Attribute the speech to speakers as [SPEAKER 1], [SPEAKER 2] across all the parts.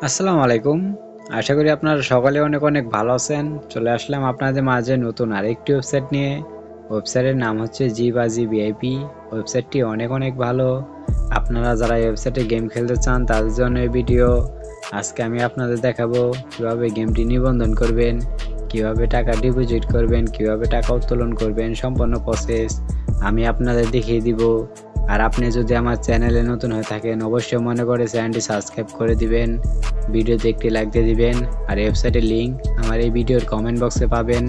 [SPEAKER 1] আসসালামু আলাইকুম। আশা করি আপনারা সকলে অনেক অনেক ভালো আছেন। চলে আসলাম আপনাদের মাঝে নতুন আরেকটি ওয়েবসাইট নিয়ে। ওয়েবসাইটের নাম হচ্ছে জিবাজি ভিআইপি। ওয়েবসাইটটি অনেক অনেক ভালো। আপনারা যারা এই ওয়েবসাইটে গেম খেলতে চান তাদের জন্য এই ভিডিও। আজকে আমি আপনাদের দেখাবো কিভাবে গেমটি নিবন্ধন করবেন, কিভাবে টাকা ডিপোজিট করবেন, কিভাবে টাকা উত্তোলন করবেন, সম্পূর্ণ প্রসেস আমি আপনাদের দেখিয়ে দিব। আর আপনি যদি আমার চ্যানেলে নতুন হয়ে থাকেন অবশ্যই মনে করে চ্যানেলটি সাবস্ক্রাইব করে দিবেন, ভিডিওতে একটি লাইক দিয়ে দিবেন। আর ওয়েবসাইটের লিঙ্ক আমার এই ভিডিওর কমেন্ট বক্সে পাবেন।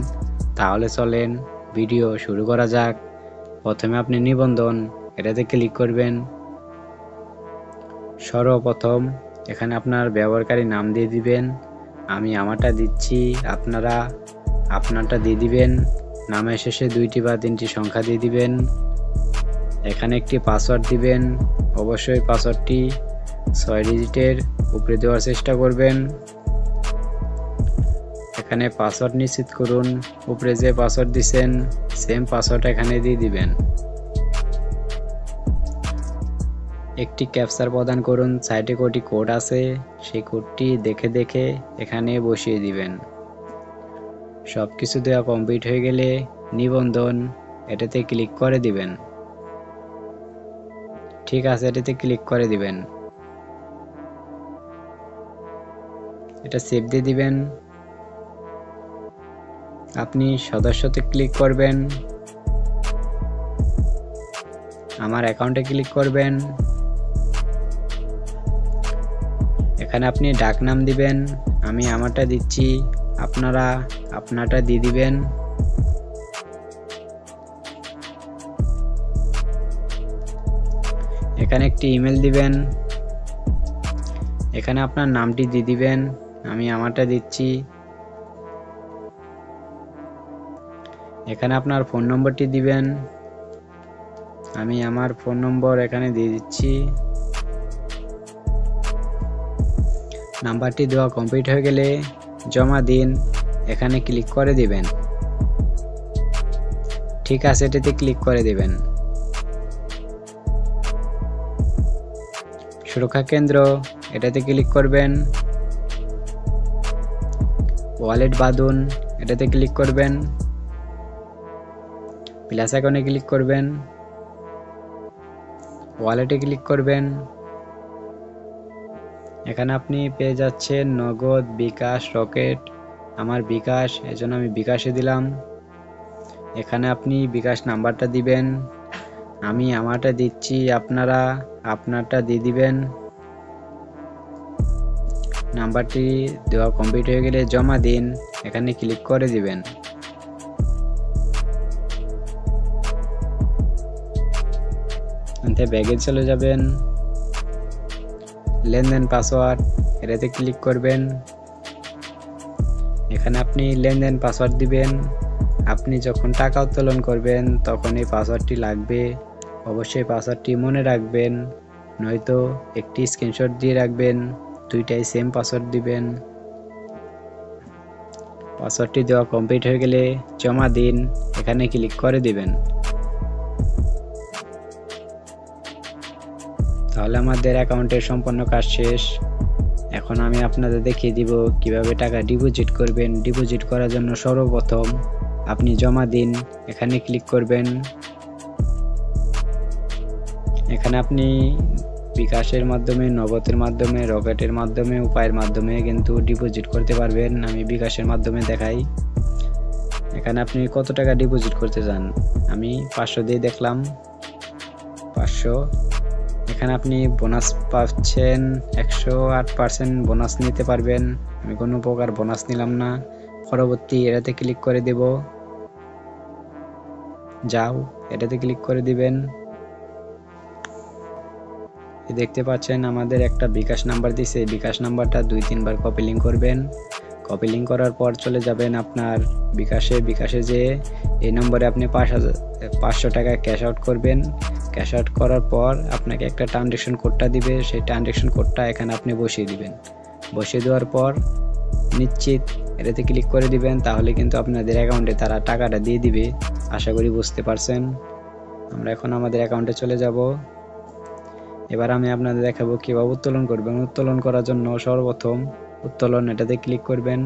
[SPEAKER 1] তাহলে চলেন ভিডিও শুরু করা যাক। প্রথমে আপনি নিবন্ধন এটাতে ক্লিক করবেন। সর্বপ্রথম এখানে আপনার ব্যবহারকারী নাম দিয়ে দিবেন। আমি আমারটা দিচ্ছি, আপনারা আপনারটা দিয়ে দিবেন। নামের শেষে 2টি বা 3টি সংখ্যা দিয়ে দিবেন। এখানে একটি পাসওয়ার্ড দিবেন। অবশ্যই পাসওয়ার্ডটি 6 ডিজিটের উপরে দেওয়ার চেষ্টা করবেন। এখানে পাসওয়ার্ড নিশ্চিত করুন। উপরে যে পাসওয়ার্ড দিবেন সেম পাসওয়ার্ড এখানে দিয়ে দিবেন। একটি ক্যাপচার প্রদান করুন। সাইডে কোটি কোড আছে, সেই কোডটি দেখে দেখে এখানে বসিয়ে দিবেন। সবকিছু দেওয়া কমপ্লিট হয়ে গেলে নিবন্ধন এটাতে ক্লিক করে দিবেন। ঠিক আছে, এটাতে ক্লিক করে দিবেন। এটা সেভ দিয়ে দিবেন। আপনি সদস্যতে ক্লিক করবেন, আমার অ্যাকাউন্টে ক্লিক করবেন। এখানে আপনি ডাক নাম দিবেন। আমি আমারটা দিচ্ছি, আপনারা আপনারটা দিয়ে দিবেন। এখানে একটি ইমেল দিবেন। এখানে আপনার নামটি দিয়ে দিবেন। আমি আমারটা দিচ্ছি। এখানে আপনার ফোন নম্বরটি দিবেন। আমি আমার ফোন নম্বর এখানে দিয়ে দিচ্ছি। নাম্বারটি দেওয়া কমপ্লিট হয়ে গেলে জমা দিন এখানে ক্লিক করে দিবেন। ঠিক আছে, এটাতে ক্লিক করে দিবেন। সুরক্ষা কেন্দ্র এটাতে ক্লিক করবেন। ওয়ালেট বাঁধুন এটাতে ক্লিক করবেন। প্লাস আইকনে ক্লিক করবেন। ওয়ালেটে ক্লিক করবেন। এখানে আপনি পেয়ে যাচ্ছেন নগদ, বিকাশ, রকেট। আমার বিকাশ, এজন্য আমি বিকাশে দিলাম। এখানে আপনি বিকাশ নাম্বারটা দিবেন। আমি আমারটা দিচ্ছি, আপনারা আপনারটা দিয়ে দিবেন। নাম্বারটি দেওয়া কমপ্লিট হয়ে গেলে জমা দিন এখানে ক্লিক করে দিবেন। ব্যাগে চলে যাবেন। লেনদেন পাসওয়ার্ড এটাতে ক্লিক করবেন। এখানে আপনি লেনদেন পাসওয়ার্ড দিবেন। আপনি যখন টাকা উত্তোলন করবেন তখন এই পাসওয়ার্ডটি লাগবে। অবশ্যই পাসওয়ার্ডটি মনে রাখবেন, নয়তো একটি স্ক্রিনশট দিয়ে রাখবেন। দুইটাই সেম পাসওয়ার্ড দিবেন। পাসওয়ার্ডটি দেওয়া কমপ্লিট হয়ে গেলে জমা দিন এখানে ক্লিক করে দিবেন। তাহলে আমাদের অ্যাকাউন্টের সম্পূর্ণ কাজ শেষ। এখন আমি আপনাদের দেখিয়ে দিব কিভাবে টাকা ডিপোজিট করবেন। ডিপোজিট করার জন্য সর্বপ্রথম আপনি জমা দিন এখানে ক্লিক করবেন। এখানে আপনি বিকাশের মাধ্যমে, নগদের মাধ্যমে, রকেটের মাধ্যমে, উপায়ের মাধ্যমে কিন্তু ডিপোজিট করতে পারবেন। আমি বিকাশের মাধ্যমে দেখাই। এখানে আপনি কত টাকা ডিপোজিট করতে চান, আমি 500 দিয়ে দেখলাম। 500। এখানে আপনি বোনাস পাচ্ছেন 108% বোনাস নিতে পারবেন। আমি কোনো প্রকার বোনাস নিলাম না। পরবর্তী এটাতে ক্লিক করে দেব। যাও এটাতে ক্লিক করে দিবেন। দেখতে পাচ্ছেন আমাদের একটা বিকাশ নাম্বার দিছে। বিকাশ নাম্বারটা 2-3 বার কপি লিঙ্ক করবেন। কপি লিঙ্ক করার পর চলে যাবেন আপনার বিকাশে যে এই নম্বরে আপনি 500 টাকা ক্যাশ আউট করবেন। ক্যাশ আউট করার পর আপনাকে একটা ট্রানজ্যাকশন কোডটা দিবে, সেই ট্রানজ্যাকশন কোডটা এখানে আপনি বসিয়ে দিবেন। বসিয়ে দেওয়ার পর নিশ্চিত এটাতে ক্লিক করে দিবেন। তাহলে কিন্তু আপনাদের অ্যাকাউন্টে তারা টাকাটা দিয়ে দিবে। আশা করি বুঝতে পারছেন। আমরা এখন আমাদের অ্যাকাউন্টে চলে যাব। এবার আমি আপনাদের দেখাবো কিভাবে উত্তোলন করবেন। উত্তোলন করার জন্য সর্বপ্রথম উত্তোলন এটাতে ক্লিক করবেন।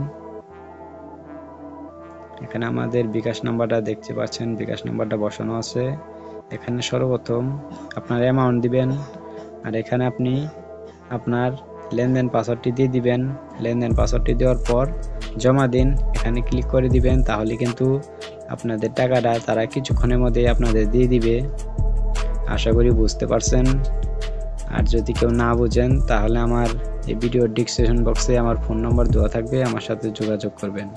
[SPEAKER 1] এখানে আমাদের বিকাশ নাম্বারটা দেখতে পাচ্ছেন, বিকাশ নাম্বারটা বসানো আছে। এখানে সর্বপ্রথম আপনার অ্যামাউন্ট দিবেন, আর এখানে আপনি আপনার লেনদেন পাসওয়ার্ডটি দিয়ে দিবেন। লেনদেন পাসওয়ার্ডটি দেওয়ার পর জমা দিন এখানে ক্লিক করে দিবেন, তাহলে কিন্তু আপনাদের টাকাটা তারা কিছুক্ষণের মধ্যেই আপনাদের দিয়ে দিবে। আশা করি বুঝতে পারছেন। আর যদি কেউ না বুঝেন তাহলে আমার এই ভিডিওর ডিসক্রিপশন বক্সে আমার ফোন নাম্বার দেওয়া থাকবে, আমার সাথে যোগাযোগ করবেন।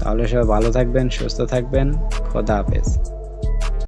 [SPEAKER 1] তাহলে সবাই ভালো থাকবেন, সুস্থ থাকবেন। খোদা হাফেজ।